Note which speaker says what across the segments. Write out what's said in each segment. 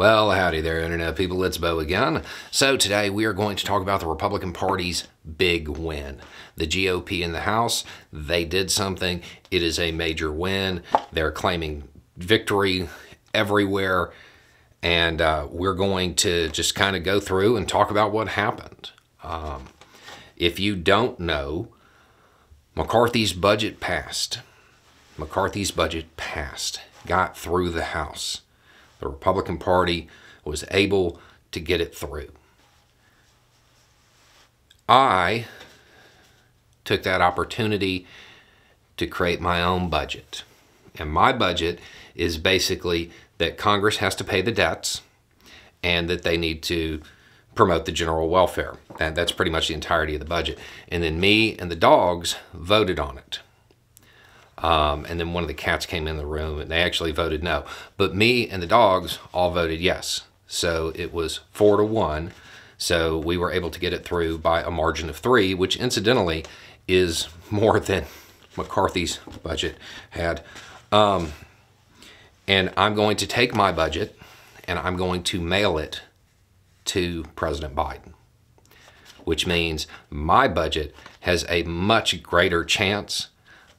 Speaker 1: Well, howdy there, Internet people. It's Bo again. So today we are going to talk about the Republican Party's big win. The GOP in the House, they did something. It is a major win. They're claiming victory everywhere. And we're going to just kind of go through and talk about what happened. If you don't know, McCarthy's budget passed. McCarthy's budget passed, got through the House. The Republican Party was able to get it through. I took that opportunity to create my own budget. And my budget is basically that Congress has to pay the debts and that they need to promote the general welfare. That's pretty much the entirety of the budget. And then me and the dogs voted on it. And then one of the cats came in the room and they actually voted no. But me and the dogs all voted yes. So it was 4-1. So we were able to get it through by a margin of 3, which incidentally is more than McCarthy's budget had. And I'm going to take my budget and I'm going to mail it to President Biden, which means my budget has a much greater chance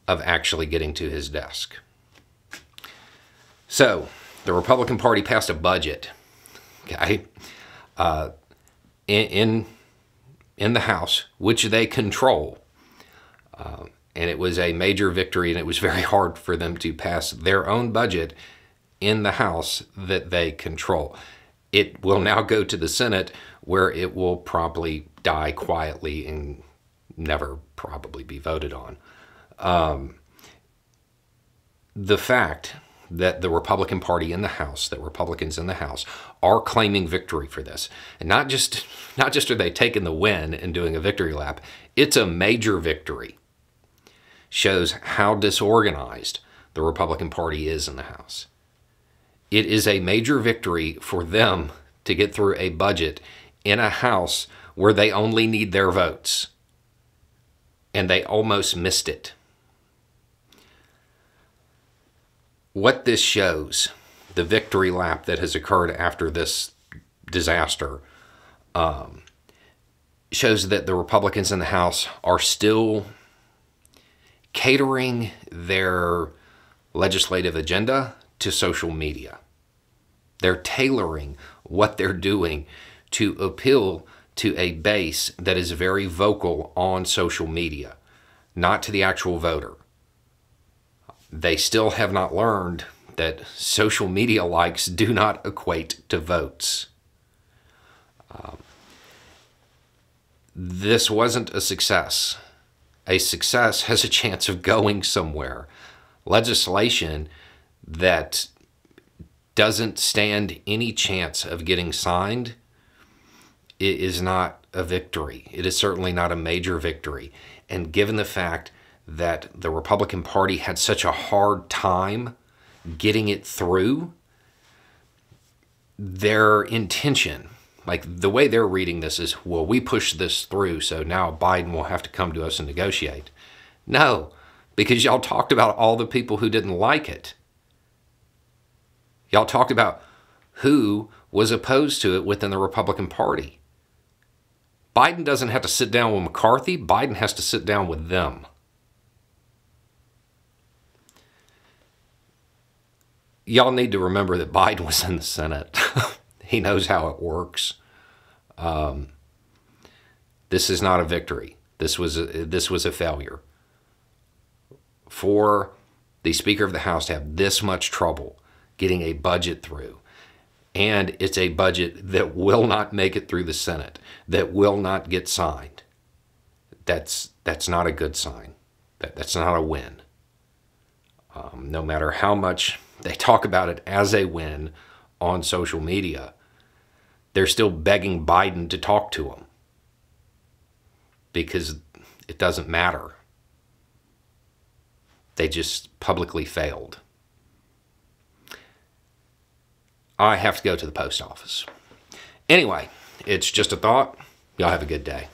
Speaker 1: of actually getting to his desk. So the Republican Party passed a budget, okay, in the House, which they control. And it was a major victory, and it was very hard for them to pass their own budget in the House that they control. It will now go to the Senate, where it will probably die quietly and never probably be voted on. The fact that the Republican Party in the House, that Republicans in the House are claiming victory for this, and not just are they taking the win and doing a victory lap, it's a major victory, shows how disorganized the Republican Party is in the House. It is a major victory for them to get through a budget in a House where they only need their votes. And they almost missed it. What this shows, the victory lap that has occurred after this disaster, shows that the Republicans in the House are still catering their legislative agenda to social media. They're tailoring what they're doing to appeal to a base that is very vocal on social media, not to the actual voter. They still have not learned that social media likes do not equate to votes. This wasn't a success. A success has a chance of going somewhere. Legislation that doesn't stand any chance of getting signed, it is not a victory. It is certainly not a major victory. And given the fact that the Republican Party had such a hard time getting it through, their intention, like the way they're reading this is, well, we pushed this through, so now Biden will have to come to us and negotiate. No, because y'all talked about all the people who didn't like it. Y'all talked about who was opposed to it within the Republican Party. Biden doesn't have to sit down with McCarthy. Biden has to sit down with them. Y'all need to remember that Biden was in the Senate. He knows how it works. This is not a victory. This was a failure. For the Speaker of the House to have this much trouble getting a budget through, and it's a budget that will not make it through the Senate, that will not get signed, that's not a good sign. That's not a win. No matter how much they talk about it as a win on social media, they're still begging Biden to talk to them because it doesn't matter. They just publicly failed. I have to go to the post office. Anyway, it's just a thought. Y'all have a good day.